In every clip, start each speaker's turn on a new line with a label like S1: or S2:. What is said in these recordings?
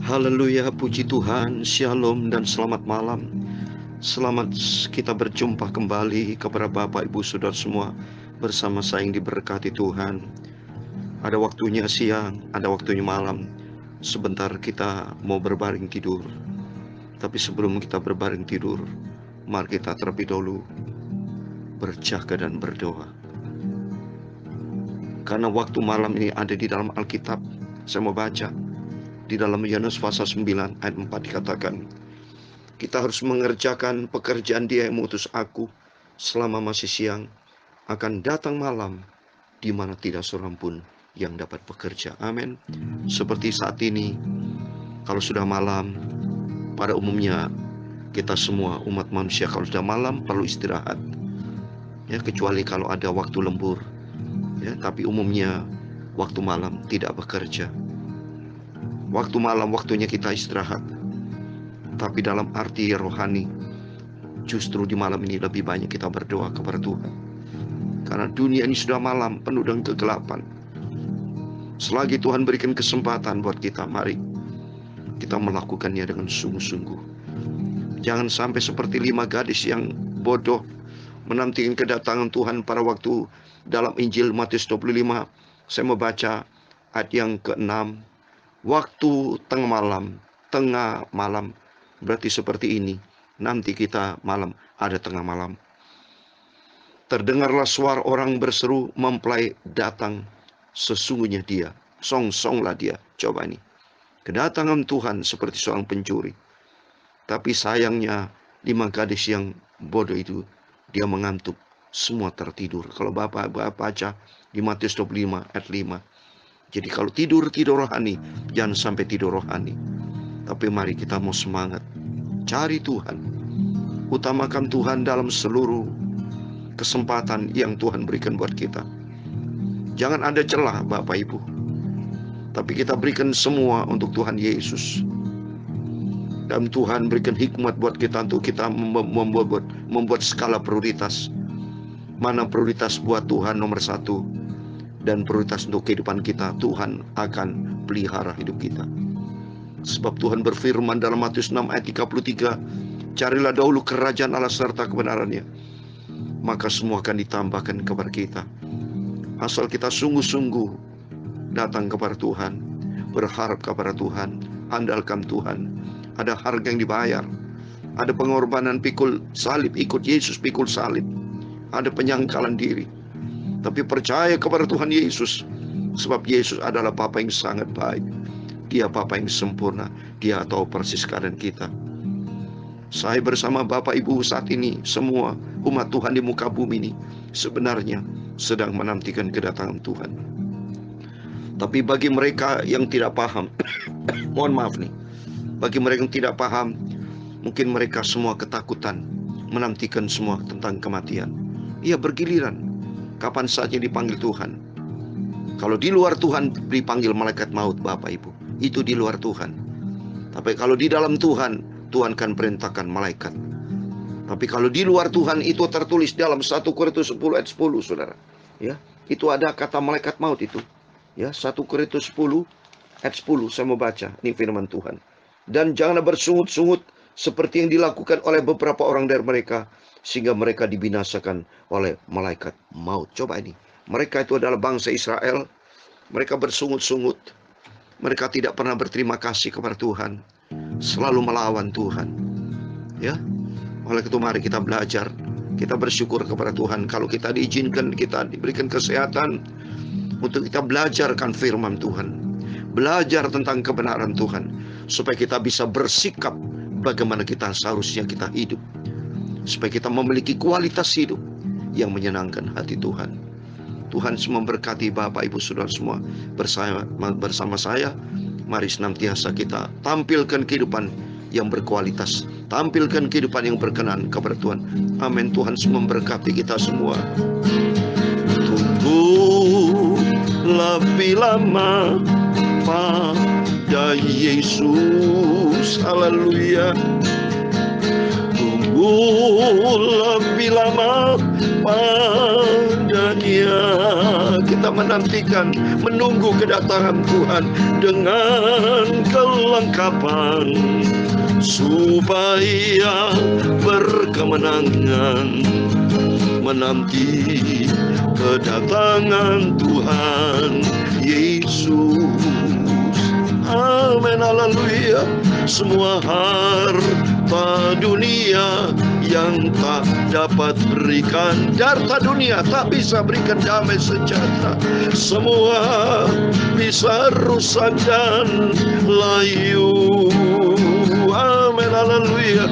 S1: Haleluya, puji Tuhan, shalom dan selamat malam. Selamat kita berjumpa kembali kepada Bapak, Ibu, Saudara semua bersama saya yang diberkati Tuhan. Ada waktunya siang, ada waktunya malam. Sebentar kita mau berbaring tidur. Tapi sebelum kita berbaring tidur, mari kita terlebih dahulu berjaga dan berdoa. Karena waktu malam ini ada di dalam Alkitab. Saya mau baca di dalam Yohanes pasal 9 ayat 4 dikatakan, kita harus mengerjakan pekerjaan Dia yang mengutus aku selama masih siang, akan datang malam di mana tidak seorang pun yang dapat bekerja. Amin. Seperti saat ini, kalau sudah malam, pada umumnya kita semua umat manusia kalau sudah malam perlu istirahat. Ya, kecuali kalau ada waktu lembur. Ya, tapi umumnya waktu malam tidak bekerja. Waktu malam waktunya kita istirahat. Tapi dalam arti rohani, justru di malam ini lebih banyak kita berdoa kepada Tuhan. Karena dunia ini sudah malam, penuh dengan kegelapan. Selagi Tuhan berikan kesempatan buat kita, mari kita melakukannya dengan sungguh-sungguh. Jangan sampai seperti 5 gadis yang bodoh menantikan kedatangan Tuhan pada waktu dalam Injil Matius 25. Saya mau baca ayat yang ke-6. Waktu tengah malam, berarti seperti ini. Nanti kita malam, ada tengah malam. Terdengarlah suara orang berseru, mempelai datang, sesungguhnya dia. Song-songlah dia. Coba ini. Kedatangan Tuhan seperti seorang pencuri. Tapi sayangnya 5 gadis yang bodoh itu, dia mengantuk, semua tertidur. Kalau Bapak baca di Matius 25 ayat 5. Jadi kalau tidur rohani, jangan sampai tidur rohani. Tapi mari kita mau semangat, cari Tuhan, utamakan Tuhan dalam seluruh kesempatan yang Tuhan berikan buat kita. Jangan ada celah Bapak Ibu, tapi kita berikan semua untuk Tuhan Yesus. Dan Tuhan berikan hikmat buat kita untuk kita membuat skala prioritas. Mana prioritas buat Tuhan nomor 1, dan prioritas untuk kehidupan kita, Tuhan akan pelihara hidup kita. Sebab Tuhan berfirman dalam Matius 6 ayat 33, carilah dahulu kerajaan Allah serta kebenarannya, maka semua akan ditambahkan kepada kita. Asal kita sungguh-sungguh datang kepada Tuhan, berharap kepada Tuhan, andalkan Tuhan. Ada harga yang dibayar, ada pengorbanan pikul salib, ikut Yesus pikul salib, ada penyangkalan diri. Tapi percaya kepada Tuhan Yesus, sebab Yesus adalah Bapa yang sangat baik. Dia Bapa yang sempurna, Dia tahu persis keadaan kita. Saya bersama Bapak Ibu saat ini, semua umat Tuhan di muka bumi ini sebenarnya sedang menantikan kedatangan Tuhan. Tapi bagi mereka yang tidak paham, mohon maaf nih, bagi mereka yang tidak paham, mungkin mereka semua ketakutan menantikan semua tentang kematian. Ia bergiliran, kapan saja dipanggil Tuhan. Kalau di luar Tuhan dipanggil malaikat maut Bapak Ibu, itu di luar Tuhan. Tapi kalau di dalam Tuhan, Tuhan akan perintahkan malaikat. Tapi kalau di luar Tuhan, itu tertulis dalam 1 Korintus 10 ayat 10, saudara. Ya, itu ada kata malaikat maut itu. Ya, 1 Korintus 10 ayat 10, saya mau baca. Ini firman Tuhan. Dan janganlah bersungut-sungut seperti yang dilakukan oleh beberapa orang dari mereka, sehingga mereka dibinasakan oleh malaikat maut. Coba ini. Mereka itu adalah bangsa Israel. Mereka bersungut-sungut. Mereka tidak pernah berterima kasih kepada Tuhan. Selalu melawan Tuhan. Ya. Oleh itu mari kita belajar. Kita bersyukur kepada Tuhan. Kalau kita diizinkan, kita diberikan kesehatan untuk kita belajarkan firman Tuhan. Belajar tentang kebenaran Tuhan, supaya kita bisa bersikap bagaimana kita seharusnya kita hidup, supaya kita memiliki kualitas hidup yang menyenangkan hati Tuhan. Tuhan semua memberkati Bapak Ibu Saudara semua. Bersama saya, mari senantiasa kita tampilkan kehidupan yang berkualitas, tampilkan kehidupan yang berkenan kepada Tuhan. Amin. Tuhan semua memberkati kita semua. Tunggu lebih lama pada Yesus, haleluya. Tunggu lebih lama pada Dia. Kita kita menantikan, menunggu kedatangan Tuhan dengan kelengkapan, supaya berkemenangan menanti kedatangan Tuhan Yesus. Amin, haleluya. Semua harta dunia yang tak dapat berikan, harta dunia tak bisa berikan damai sejahtera. Semua bisa rusak dan layu. Amin, haleluya.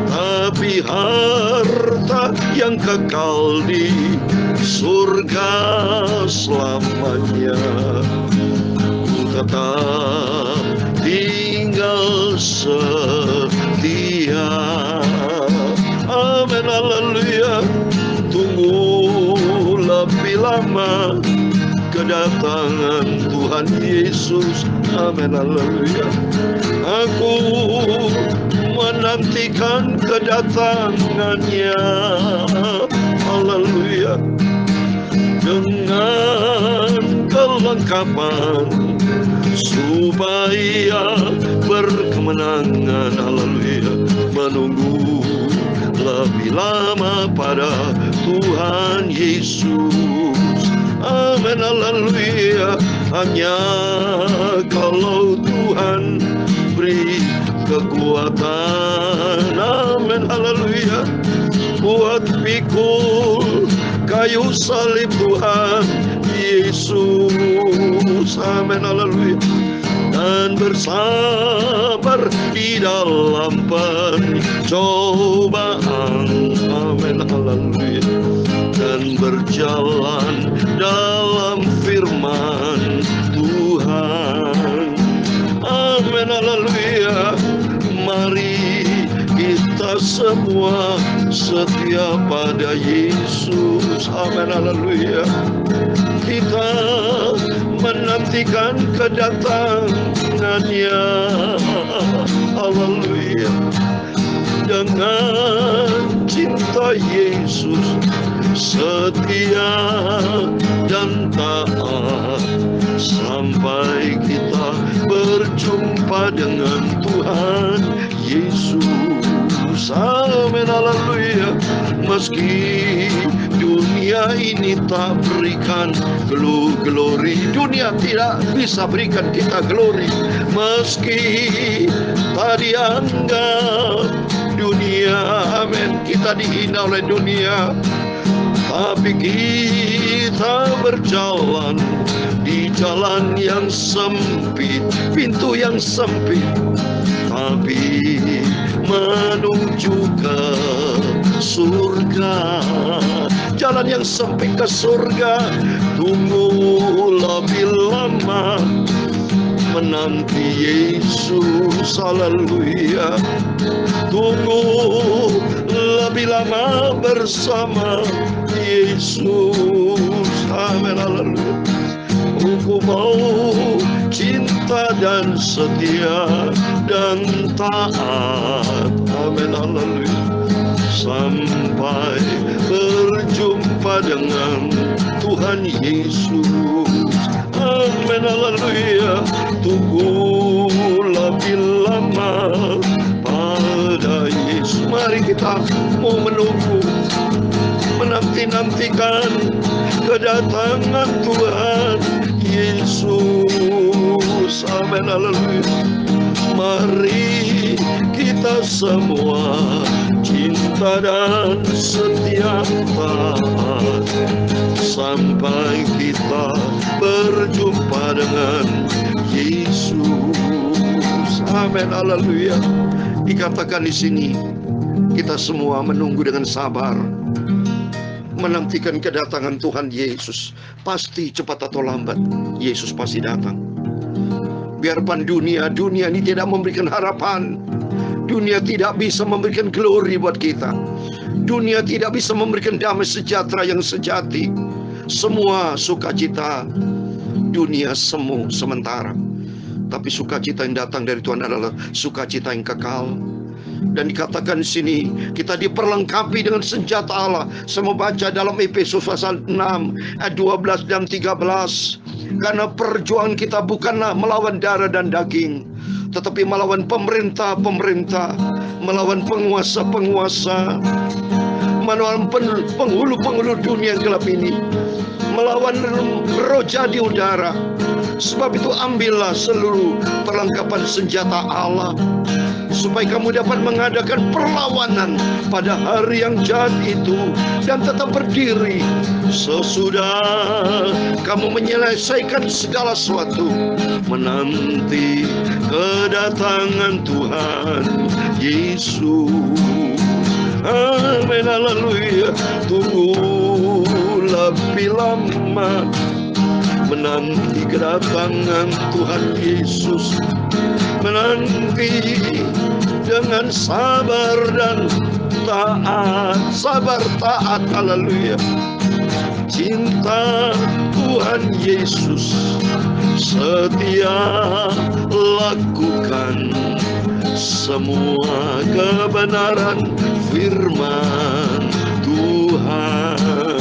S1: Tapi harta yang kekal di surga selamanya, ku tetap tinggal setia. Amin, haleluya. Tunggu lebih lama kedatangan Tuhan Yesus. Amin, haleluya. Aku menantikan kedatangannya, haleluya, dengan kelengkapan, supaya berkemenangan, haleluya, menunggu lebih lama pada Tuhan Yesus. Amin, haleluya. Hanya kalau Tuhan beri kekuatan, amin, haleluya, buat pikul kayu salib Tuhan Yesus, amin, haleluya, dan bersabar di dalam pencobaan, amin, haleluya, dan berjalan dalam firman Tuhan, amin, haleluya. Mari kita semua setia pada Yesus, amin, haleluya. Kita menantikan kedatangannya, haleluya, dengan cinta Yesus, setia dan taat, sampai kita berjumpa dengan Tuhan Yesus, amin, haleluya. Meski dunia ini tak berikan glory, dunia tidak bisa berikan kita glory. Meski tak dianggap dunia, amin, kita dihina oleh dunia, tapi kita berjalan di jalan yang sempit, pintu yang sempit, tapi menuju ke surga. Jalan yang sempit ke surga. Tunggu lebih lama menanti Yesus, haleluya. Tunggu lebih lama bersama Yesus, amin, haleluya. Aku mau cinta dan setia dan taat, amin, haleluya, sampai berjumpa dengan Tuhan Yesus, amin, haleluya. Tunggu lebih lama pada Yesus. Mari kita mau menunggu, menanti-nantikan kedatangan Tuhan Yesus, amin, haleluya. Mari kita semua cinta dan setia taat, sampai kita berjumpa dengan Yesus, amin, haleluya. Dikatakan di sini, kita semua menunggu dengan sabar, menantikan kedatangan Tuhan Yesus. Pasti cepat atau lambat Yesus pasti datang. Biarpun dunia ini tidak memberikan harapan, dunia tidak bisa memberikan glory buat kita, dunia tidak bisa memberikan damai sejahtera yang sejati. Semua sukacita dunia semu sementara, tapi sukacita yang datang dari Tuhan adalah sukacita yang kekal, Dan dikatakan di sini, kita diperlengkapi dengan senjata Allah. Saya membaca dalam Efesus pasal 6 ayat 12 dan 13. Karena perjuangan kita bukanlah melawan darah dan daging, tetapi melawan pemerintah-pemerintah, melawan penguasa-penguasa, melawan penghulu-penghulu dunia gelap ini, melawan roh di udara. Sebab itu ambillah seluruh perlengkapan senjata Allah, supaya kamu dapat mengadakan perlawanan pada hari yang jahat itu, dan tetap berdiri sesudah kamu menyelesaikan segala sesuatu, menanti kedatangan Tuhan Yesus. Amin, haleluya. Tunggu lebih lama menanti kedatangan Tuhan Yesus, menanti dengan sabar dan taat, sabar taat, haleluya. Cinta Tuhan Yesus setia lakukan semua kebenaran firman Tuhan.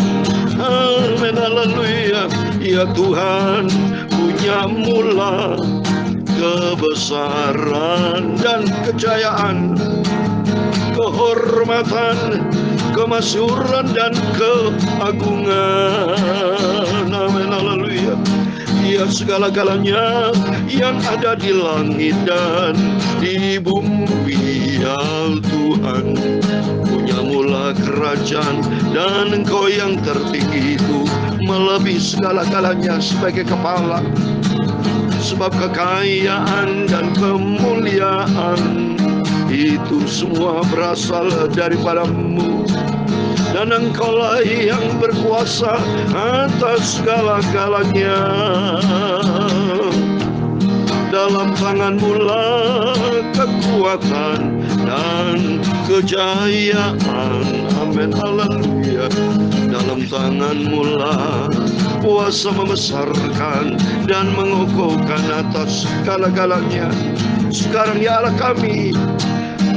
S1: Amin, haleluya. Ya Tuhan punya mula kebesaran dan kejayaan, kehormatan, kemasyhuran dan keagungan. Amin, haleluya. Ya segala-galanya yang ada di langit dan di bumi, ya Tuhan punya mula kerajaan, dan Engkau yang tertinggi itu melebihi segala-galanya sebagai kepala. Sebab kekayaan dan kemuliaan itu semua berasal daripada-Mu, dan Engkaulah yang berkuasa atas segala-galanya. Dalam tangan-Mu lah kekuatan dan kejayaan. Amin, haleluya. Dalam tangan-Mu lah kuasa membesarkan dan mengokohkan atas segala-galanya. Sekarang ya Allah kami,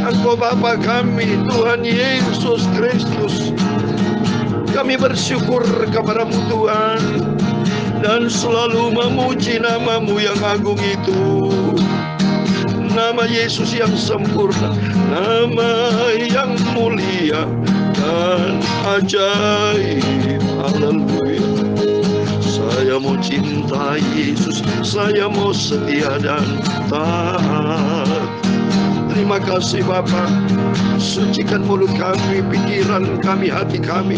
S1: Engkau Bapa kami, Tuhan Yesus Kristus, kami bersyukur kepada-Mu Tuhan, dan selalu memuji nama-Mu yang agung itu, nama Yesus yang sempurna, nama yang mulia dan ajaib. Haleluya. Saya mau cinta Yesus, saya mau setia dan taat. Terima kasih Bapa. Sucikan mulut kami, pikiran kami, hati kami,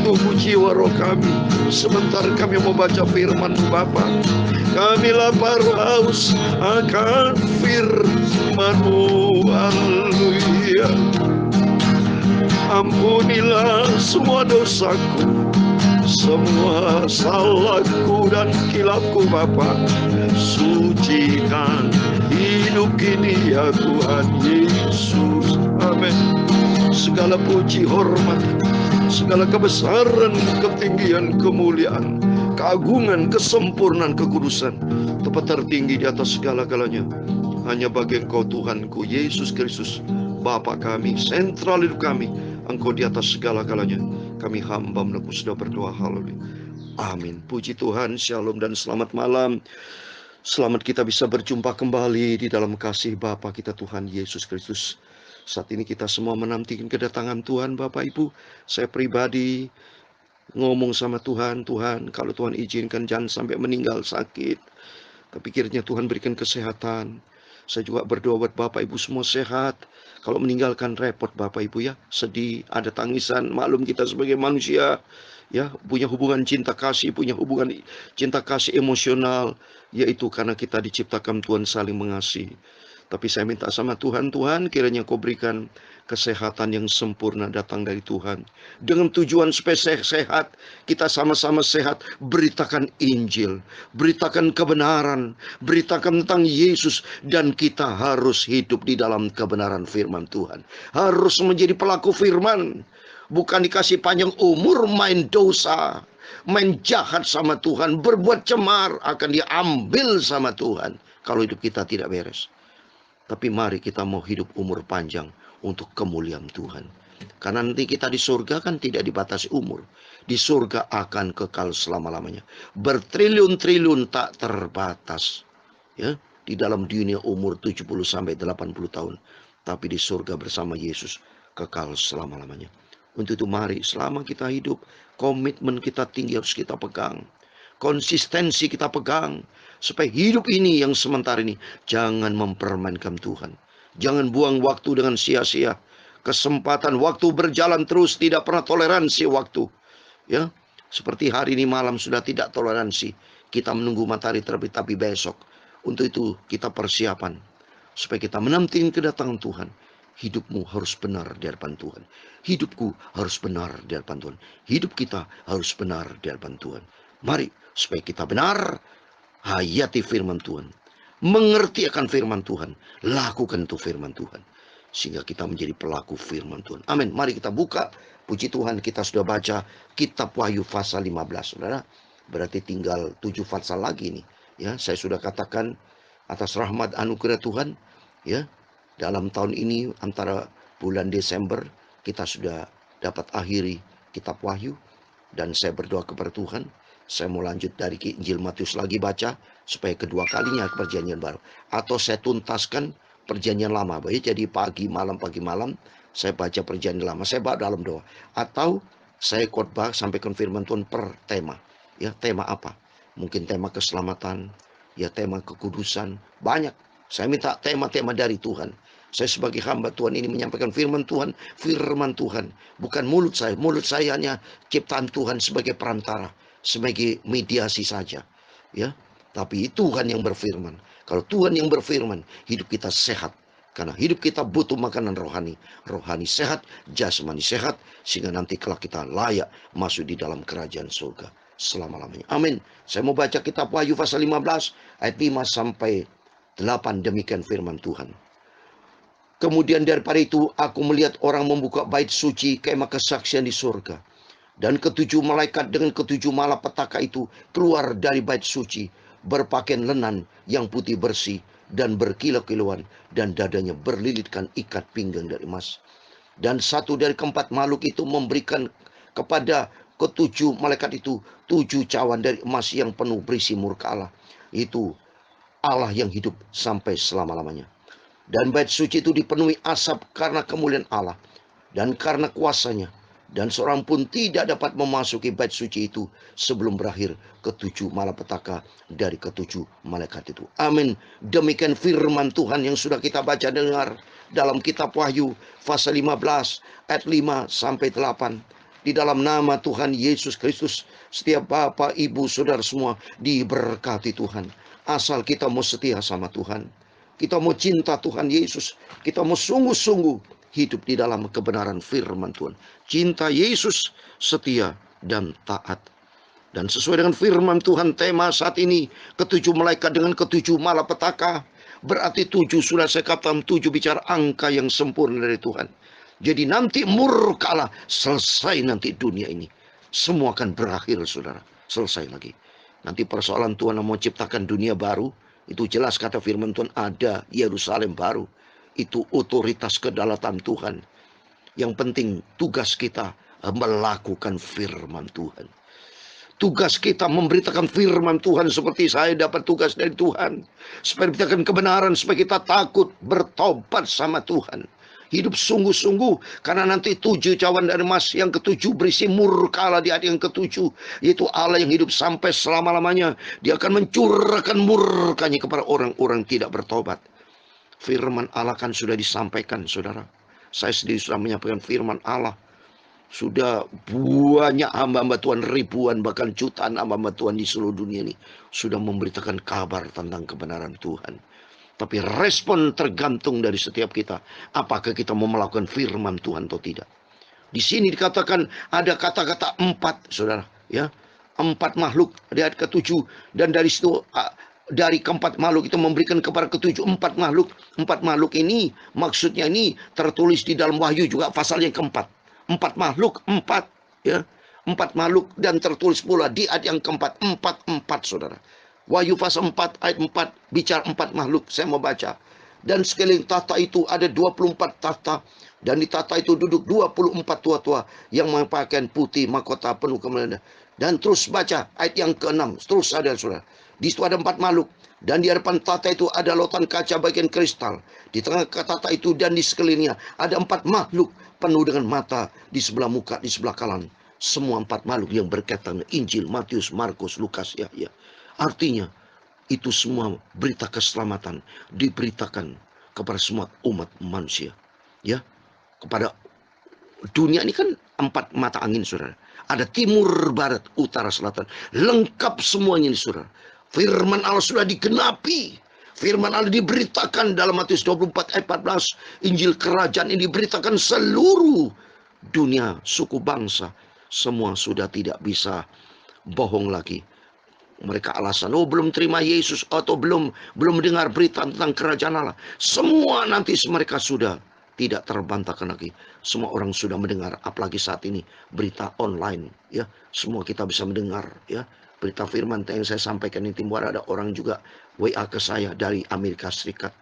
S1: tubuh jiwa roh kami. Sebentar kami mau baca firman-Mu Bapa. Kami lapar haus akan firman-Mu. Haleluya. Ampunilah semua dosaku, semua salahku dan kilapku Bapa. Sucikan hidup ini ya Tuhan Yesus. Amin. Segala puji, hormat, segala kebesaran, ketinggian, kemuliaan, keagungan, kesempurnaan, kekudusan, tempat tertinggi di atas segala-galanya hanya bagi Engkau Tuhanku Yesus Kristus, Bapa kami, sentral hidup kami. Engkau di atas segala-galanya. Kami hamba menepuk sudah berdoa. Haleluya. Amin. Puji Tuhan. Shalom dan selamat malam. Selamat kita bisa berjumpa kembali di dalam kasih Bapa kita Tuhan Yesus Kristus. Saat ini kita semua menantikan kedatangan Tuhan. Bapak Ibu, saya pribadi ngomong sama Tuhan, Tuhan kalau Tuhan izinkan jangan sampai meninggal sakit. Tapi kiranya Tuhan berikan kesehatan. Saya juga berdoa buat Bapak Ibu semua sehat. Kalau meninggalkan repot Bapak Ibu ya, sedih, ada tangisan. Maklum kita sebagai manusia ya, punya hubungan cinta kasih, punya hubungan cinta kasih emosional, yaitu karena kita diciptakan Tuhan saling mengasihi. Tapi saya minta sama Tuhan, Tuhan kiranya Kau berikan kesehatan yang sempurna datang dari Tuhan. Dengan tujuan supaya sehat, kita sama-sama sehat. Beritakan Injil, beritakan kebenaran, beritakan tentang Yesus. Dan kita harus hidup di dalam kebenaran firman Tuhan. Harus menjadi pelaku firman. Bukan dikasih panjang umur main dosa, main jahat sama Tuhan, berbuat cemar, akan diambil sama Tuhan kalau hidup kita tidak beres. Tapi mari kita mau hidup umur panjang, untuk kemuliaan Tuhan. Karena nanti kita di surga kan tidak dibatasi umur. Di surga akan kekal selama-lamanya. Bertriliun-triliun tak terbatas. Ya, di dalam dunia umur 70 sampai 80 tahun. Tapi di surga bersama Yesus kekal selama-lamanya. Untuk itu mari selama kita hidup, komitmen kita tinggi harus kita pegang. Konsistensi kita pegang. Supaya hidup ini yang sementara ini jangan mempermainkan Tuhan. Jangan buang waktu dengan sia-sia. Kesempatan waktu berjalan terus, tidak pernah toleransi waktu. Ya, seperti hari ini malam sudah tidak toleransi. Kita menunggu matahari terbit, tapi besok. Untuk itu kita persiapan supaya kita menanti kedatangan Tuhan. Hidupmu harus benar di hadapan Tuhan. Hidupku harus benar di hadapan Tuhan. Hidup kita harus benar di hadapan Tuhan. Mari supaya kita benar hayati firman Tuhan. Mengerti akan firman Tuhan. Lakukan itu firman Tuhan. Sehingga kita menjadi pelaku firman Tuhan. Amin. Mari kita buka. Puji Tuhan, kita sudah baca kitab Wahyu pasal 15. Saudara, berarti tinggal 7 pasal lagi nih. Ya, saya sudah katakan atas rahmat anugerah Tuhan, ya, dalam tahun ini antara bulan Desember kita sudah dapat akhiri kitab Wahyu, dan saya berdoa kepada Tuhan, saya mau lanjut dari Injil Matius lagi baca supaya kedua kalinya perjanjian baru, atau saya tuntaskan perjanjian lama, baik jadi pagi malam saya baca perjanjian lama, saya baca dalam doa, atau saya khotbah sampaikan firman Tuhan per tema. Ya, tema apa? Mungkin tema keselamatan, ya tema kekudusan, banyak. Saya minta tema-tema dari Tuhan. Saya sebagai hamba Tuhan ini menyampaikan firman Tuhan, bukan mulut saya. Mulut saya hanya ciptaan Tuhan sebagai perantara, sebagai mediasi saja. Ya, tapi Tuhan yang berfirman. Kalau Tuhan yang berfirman, hidup kita sehat. Karena hidup kita butuh makanan rohani. Rohani sehat, jasmani sehat, sehingga nanti kelak kita layak masuk di dalam kerajaan surga selama-lamanya. Amin. Saya mau baca kitab Wahyu pasal 15 ayat 5 sampai 8, demikian firman Tuhan. Kemudian daripada itu aku melihat orang membuka bait suci kemah kesaksian di surga. Dan ketujuh malaikat dengan ketujuh malapetaka itu keluar dari bait suci, berpakaian lenan yang putih bersih dan berkilau-kilauan, dan dadanya berlilitkan ikat pinggang dari emas. Dan satu dari keempat makhluk itu memberikan kepada ketujuh malaikat itu 7 cawan dari emas yang penuh berisi murka Allah. Itu Allah yang hidup sampai selama-lamanya. Dan bait suci itu dipenuhi asap karena kemuliaan Allah dan karena kuasanya. Dan seorang pun tidak dapat memasuki bait suci itu sebelum berakhir ketujuh malapetaka dari ketujuh malaikat itu. Amin. Demikian firman Tuhan yang sudah kita baca dengar dalam kitab Wahyu pasal 15 ayat 5 sampai 8. Di dalam nama Tuhan Yesus Kristus, setiap bapak, ibu, saudara semua diberkati Tuhan. Asal kita mau setia sama Tuhan, kita mau cinta Tuhan Yesus, kita mau sungguh-sungguh hidup di dalam kebenaran firman Tuhan. Cinta Yesus, setia dan taat. Dan sesuai dengan firman Tuhan, tema saat ini ketujuh malaikat dengan ketujuh malapetaka. Berarti 7 sudah saya katakan, 7 bicara angka yang sempurna dari Tuhan. Jadi nanti murka Allah selesai, nanti dunia ini semua akan berakhir, saudara. Selesai lagi. Nanti persoalan Tuhan mau ciptakan dunia baru, itu jelas kata firman Tuhan, ada Yerusalem baru. Itu otoritas kedaulatan Tuhan. Yang penting tugas kita melakukan firman Tuhan. Tugas kita memberitakan firman Tuhan, seperti saya dapat tugas dari Tuhan. Supaya memberitakan kebenaran, supaya kita takut bertobat sama Tuhan. Hidup sungguh-sungguh, karena nanti 7 cawan dari emas yang ketujuh berisi murka Allah di ayat yang ketujuh, yaitu Allah yang hidup sampai selama-lamanya. Dia akan mencurahkan murkanya kepada orang-orang tidak bertobat. Firman Allah kan sudah disampaikan, saudara. Saya sendiri sudah menyampaikan firman Allah. Sudah banyak hamba-hamba Tuhan, ribuan bahkan jutaan hamba-hamba Tuhan di seluruh dunia ini sudah memberitakan kabar tentang kebenaran Tuhan. Tapi respon tergantung dari setiap kita. Apakah kita mau melakukan firman Tuhan atau tidak. Di sini dikatakan ada kata-kata 4, saudara. Ya, 4 makhluk di ayat ke-7. Dan dari situ, dari keempat makhluk itu memberikan kepada ketujuh 4 makhluk. 4 makhluk ini maksudnya ini tertulis di dalam Wahyu juga pasal yang keempat. 4 makhluk, 4. Ya, 4 makhluk dan tertulis pula di ayat yang keempat. 4, saudara. Wahyu pasal 4 ayat 4 bicara 4 makhluk. Saya mau baca. Dan sekeliling tahta itu ada 24 tahta. Dan di tahta itu duduk 24 tua-tua yang mengepakaian putih, mahkota penuh kemuliaan. Dan terus baca ayat yang ke-6. Terus ada saudara. Di situ ada 4 makhluk. Dan di hadapan tahta itu ada lautan kaca bagian kristal. Di tengah tahta itu dan di sekelilingnya ada 4 makhluk penuh dengan mata di sebelah muka, di sebelah kanan. Semua 4 makhluk yang berkaitan dengan Injil, Matius, Markus, Lukas, ya. Artinya, itu semua berita keselamatan diberitakan kepada semua umat manusia. Ya, kepada dunia ini kan 4 mata angin, saudara. Ada timur, barat, utara, selatan. Lengkap semuanya ini, saudara. Firman Allah sudah digenapi. Firman Allah diberitakan dalam Matius 24 ayat 14. Injil kerajaan ini diberitakan seluruh dunia, suku bangsa. Semua sudah tidak bisa bohong lagi. Mereka alasan, belum terima Yesus atau belum mendengar berita tentang kerajaan Allah. Semua nanti mereka sudah tidak terbantahkan lagi. Semua orang sudah mendengar, apalagi saat ini berita online, ya. Semua kita bisa mendengar, ya. Berita firman yang saya sampaikan ini, timur ada orang juga WA ke saya dari Amerika Serikat.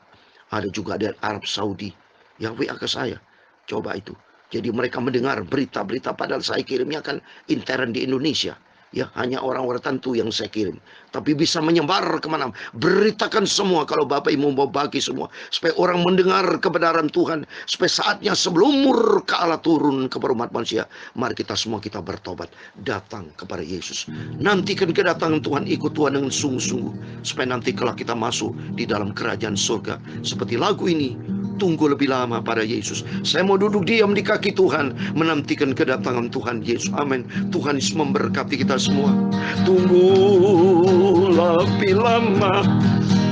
S1: Ada juga dari Arab Saudi yang WA ke saya. Coba itu. Jadi mereka mendengar berita-berita padahal saya kirimnya kan intern di Indonesia. Ya, hanya orang-orang tertentu yang saya kirim. Tapi bisa menyebar kemana. Beritakan semua kalau Bapak Ibu mau bagi semua. Supaya orang mendengar kebenaran Tuhan. Supaya saatnya sebelum murka Allah turun kepada umat manusia. Mari kita semua kita bertobat. Datang kepada Yesus. Nantikan kedatangan Tuhan. Ikut Tuhan dengan sungguh-sungguh. Supaya nanti kalau kita masuk di dalam kerajaan surga. Seperti lagu ini. Tunggu lebih lama pada Yesus. Saya mau duduk diam di kaki Tuhan. Menantikan kedatangan Tuhan Yesus. Amin. Tuhan Yesus memberkati kita semua. Tunggu lebih lama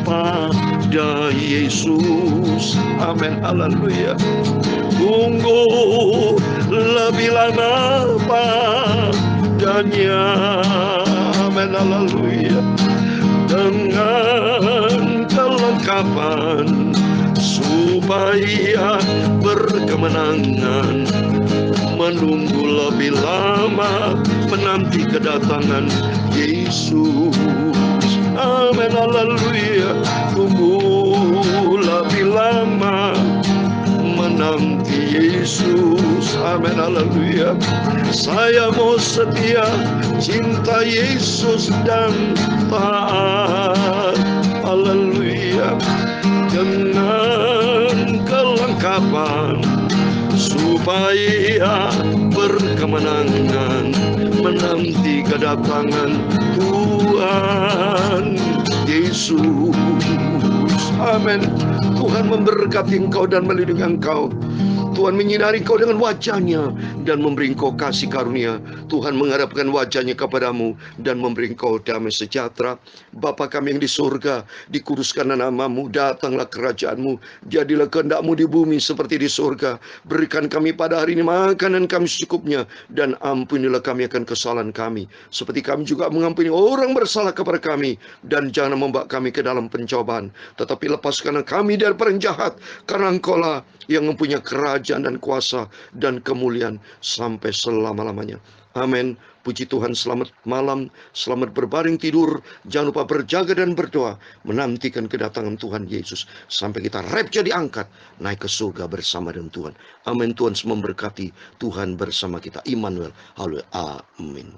S1: pada Yesus. Amin. Haleluya. Tunggu lebih lama padanya. Amin. Haleluya. Dengan kelengkapan supaya berkemenangan, menunggu lebih lama, menanti kedatangan Yesus. Amin, haleluya. Tunggu lebih lama, menanti Yesus. Amin, haleluya. Saya mau setia, cinta Yesus dan taat. Haleluya. Dengan kelengkapan supaya berkemenangan, menanti kedatangan Tuhan Yesus. Amin. Tuhan memberkati engkau dan melindungi engkau. Tuhan menyinari engkau dengan wajahnya dan memberi engkau kasih karunia. Tuhan menghadapkan wajahnya kepadamu dan memberi engkau damai sejahtera. Bapa kami yang di surga, dikuduskanlah namamu, datanglah kerajaanmu, jadilah kehendakmu di bumi seperti di surga. Berikan kami pada hari ini makanan kami secukupnya, dan ampunilah kami akan kesalahan kami, seperti kami juga mengampuni orang bersalah kepada kami. Dan jangan membawa kami ke dalam pencobaan, tetapi lepaskanlah kami dari orang jahat, karena engkaulah yang mempunyai kerajaan dan kuasa dan kemuliaan sampai selama-lamanya. Amin. Puji Tuhan, selamat malam, selamat berbaring tidur. Jangan lupa berjaga dan berdoa, menantikan kedatangan Tuhan Yesus. Sampai kita rapture diangkat, naik ke surga bersama dengan Tuhan. Amin. Tuhan memberkati, Tuhan bersama kita. Immanuel. Haleluya. Amin.